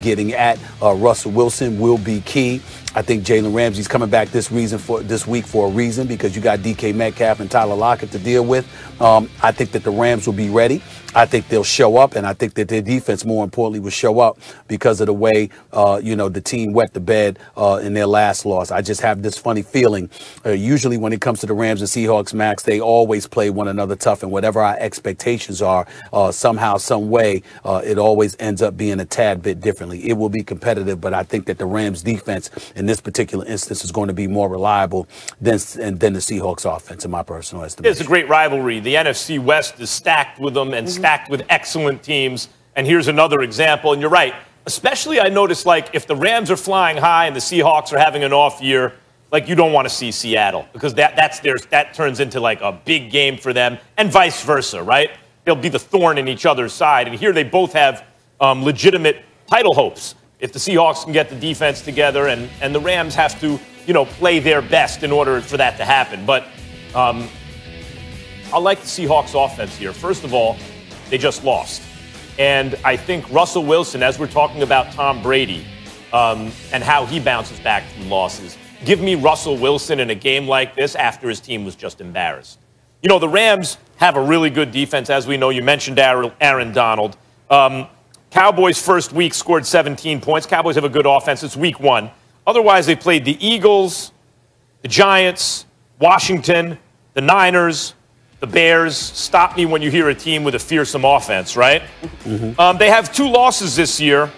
getting at Russell Wilson will be key. I think Jalen Ramsey's coming back this week for a reason, because you got DK Metcalf and Tyler Lockett to deal with. I think that the Rams will be ready. I think they'll show up, and I think that their defense, more importantly, will show up because of the way, the team wet the bed in their last loss. I just have this funny feeling. Usually when it comes to the Rams and Seahawks, Max, they always play one another tough, and whatever our expectations are, somehow, some way, it always ends up being a tad bit differently. It will be competitive, but I think that the Rams defense in this particular instance is going to be more reliable than the Seahawks offense, in my personal estimation. It's a great rivalry. The NFC West is stacked with them and stacked with excellent teams. And here's another example. And you're right. Especially I noticed, like, if the Rams are flying high and the Seahawks are having an off year, like, you don't want to see Seattle, because that turns into like a big game for them, and vice versa, right? They'll be the thorn in each other's side. And here they both have legitimate title hopes. If the Seahawks can get the defense together, and the Rams have to, play their best in order for that to happen. But I like the Seahawks offense here. First of all, they just lost. And I think Russell Wilson, as we're talking about Tom Brady and how he bounces back from losses, give me Russell Wilson in a game like this after his team was just embarrassed. The Rams have a really good defense, as we know. You mentioned Aaron Donald. Cowboys' first week scored 17 points. Cowboys have a good offense. It's week 1. Otherwise, they played the Eagles, the Giants, Washington, the Niners, the Bears. Stop me when you hear a team with a fearsome offense, right? Mm-hmm. They have 2 losses this year.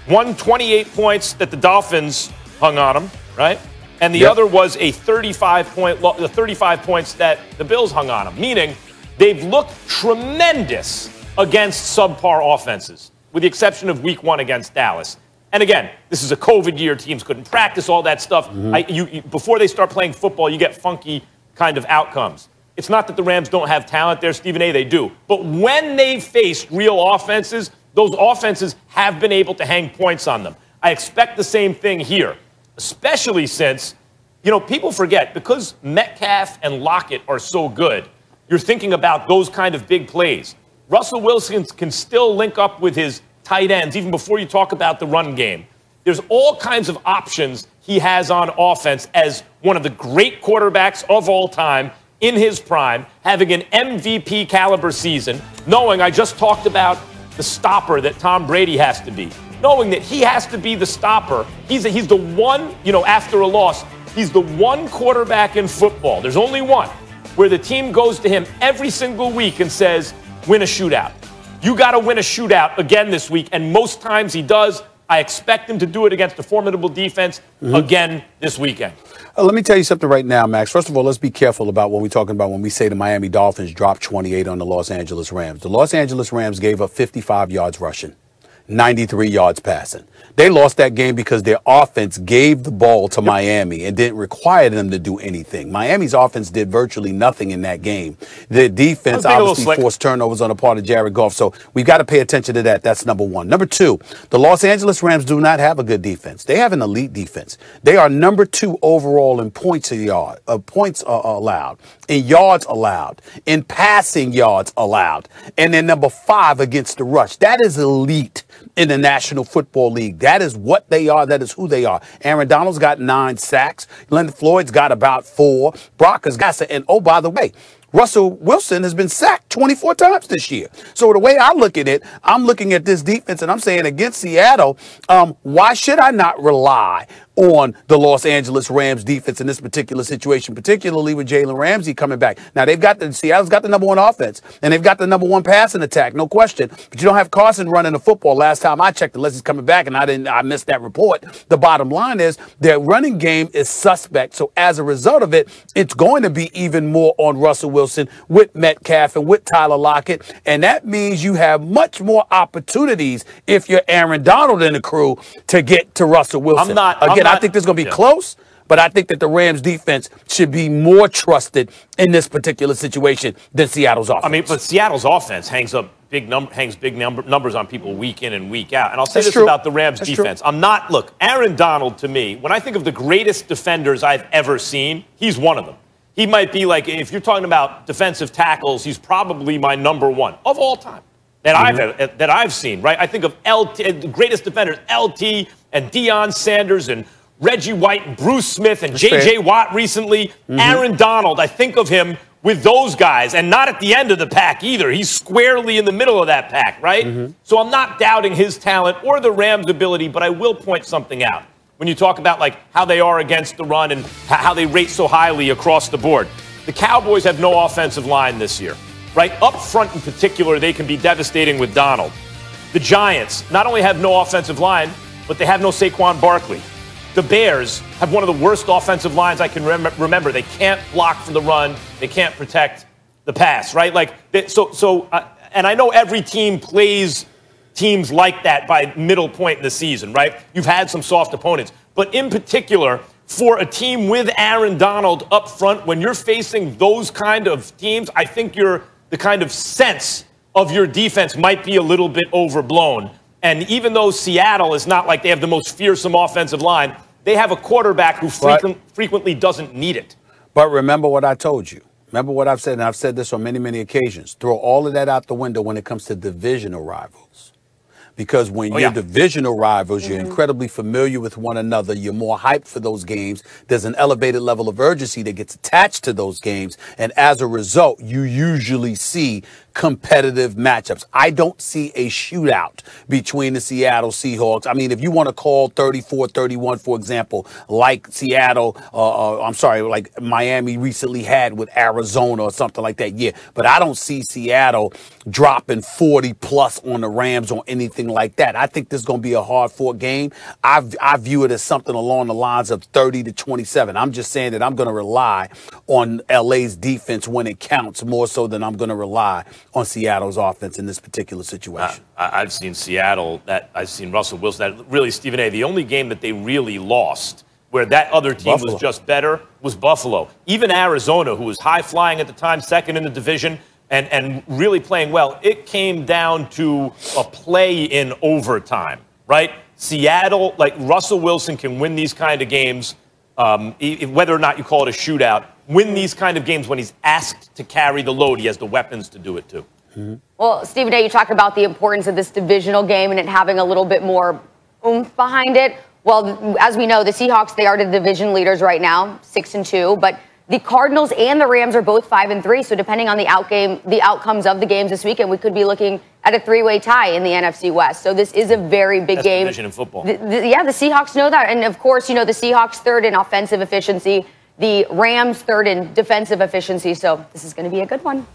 One, 28 points that the Dolphins hung on them, right? And the other was a 35 points that the Bills hung on them, meaning they've looked tremendous against subpar offenses, with the exception of week 1 against Dallas. And again, this is a COVID year. Teams couldn't practice, all that stuff. Mm-hmm. Before they start playing football, you get funky kind of outcomes. It's not that the Rams don't have talent there, Stephen A. They do. But when they've faced real offenses, those offenses have been able to hang points on them. I expect the same thing here, especially since, people forget, because Metcalf and Lockett are so good, you're thinking about those kind of big plays. Russell Wilson can still link up with his tight ends, even before you talk about the run game. There's all kinds of options he has on offense as one of the great quarterbacks of all time in his prime, having an MVP caliber season, knowing I just talked about the stopper that Tom Brady has to be, knowing that he has to be the stopper. He's the one, after a loss, he's the one quarterback in football, there's only one, where the team goes to him every single week and says, win a shootout. You got to win a shootout again this week, and most times he does. I expect him to do it against a formidable defense again this weekend. Let me tell you something right now, Max. First of all, let's be careful about what we're talking about when we say the Miami Dolphins dropped 28 on the Los Angeles Rams. The Los Angeles Rams gave up 55 yards rushing, 93 yards passing. They lost that game because their offense gave the ball to Miami and didn't require them to do anything. Miami's offense did virtually nothing in that game. Their defense obviously forced turnovers on the part of Jared Goff. So we've got to pay attention to that. That's number one. Number 2, the Los Angeles Rams do not have a good defense. They have an elite defense. They are number 2 overall in points allowed, in yards allowed, in passing yards allowed, and then number 5 against the rush. That is elite in the National Football League. That is what they are. That is who they are. Aaron Donald's got 9 sacks. Leonard Floyd's got about 4. Brock has got, and oh, by the way, Russell Wilson has been sacked 24 times this year. So the way I look at it, I'm looking at this defense and I'm saying against Seattle, why should I not rely on the Los Angeles Rams defense in this particular situation, particularly with Jalen Ramsey coming back? Now, Seattle's got the number 1 offense, and they've got the number 1 passing attack, no question. But you don't have Carson running the football. Last time I checked, unless he's coming back, and I missed that report. The bottom line is their running game is suspect. So as a result of it, it's going to be even more on Russell Wilson with Metcalf and with Tyler Lockett. And that means you have much more opportunities if you're Aaron Donald and the crew to get to Russell Wilson. I think this is going to be close, but I think that the Rams defense should be more trusted in this particular situation than Seattle's offense. I mean, but Seattle's offense hangs big numbers on people week in and week out. And I'll say this about the Rams defense. Look, Aaron Donald, to me, when I think of the greatest defenders I've ever seen, he's one of them. He might be like, if you're talking about defensive tackles, he's probably my number 1 of all time. that I've seen, right? I think of LT, the greatest defenders, LT and Deion Sanders and Reggie White and Bruce Smith and J.J. Watt recently. Aaron Donald, I think of him with those guys, and not at the end of the pack either. He's squarely in the middle of that pack, right? So I'm not doubting his talent or the Rams' ability, but I will point something out. When you talk about like how they are against the run and how they rate so highly across the board. The Cowboys have no offensive line this year, right? Up front in particular, they can be devastating with Donald. The Giants not only have no offensive line, but they have no Saquon Barkley. The Bears have one of the worst offensive lines I can remember. They can't block for the run. They can't protect the pass, right? Like, and I know every team plays teams like that by middle point in the season, right? You've had some soft opponents. But in particular, for a team with Aaron Donald up front, when you're facing those kind of teams, I think the kind of sense of your defense might be a little bit overblown. And even though Seattle is not like they have the most fearsome offensive line, they have a quarterback who frequently doesn't need it. But remember what I told you. Remember what I've said, and I've said this on many, many occasions. Throw all of that out the window when it comes to divisional rivals. Because when you're divisional rivals, you're incredibly familiar with one another. You're more hyped for those games. There's an elevated level of urgency that gets attached to those games. And as a result, you usually see competitive matchups. I don't see a shootout between the Seattle Seahawks. I mean, if you want to call 34-31, for example, like Seattle, like Miami recently had with Arizona or something like that, yeah. But I don't see Seattle dropping 40+ on the Rams or anything like that. I think this is going to be a hard-fought game. I view it as something along the lines of 30-27. I'm just saying that I'm going to rely on LA's defense when it counts more so than I'm going to rely on Seattle's offense in this particular situation. I've seen Seattle, I've seen Russell Wilson, that really, Stephen A., the only game that they really lost where that other team was just better was Buffalo. Even Arizona, who was high-flying at the time, second in the division, and really playing well, it came down to a play in overtime, right? Seattle, like Russell Wilson can win these kind of games, whether or not you call it a shootout, win these kind of games when he's asked to carry the load. He has the weapons to do it, too. Well, Stephen A., you talk about the importance of this divisional game and it having a little bit more oomph behind it. Well, as we know, the Seahawks, they are the division leaders right now, 6-2, but the Cardinals and the Rams are both 5-3. So depending on the outcomes of the games this weekend, we could be looking at a three-way tie in the NFC West. So this is a very big game. Division in football. The Seahawks know that. And, of course, you know, the Seahawks third in offensive efficiency, the Rams third in defensive efficiency. So this is going to be a good one.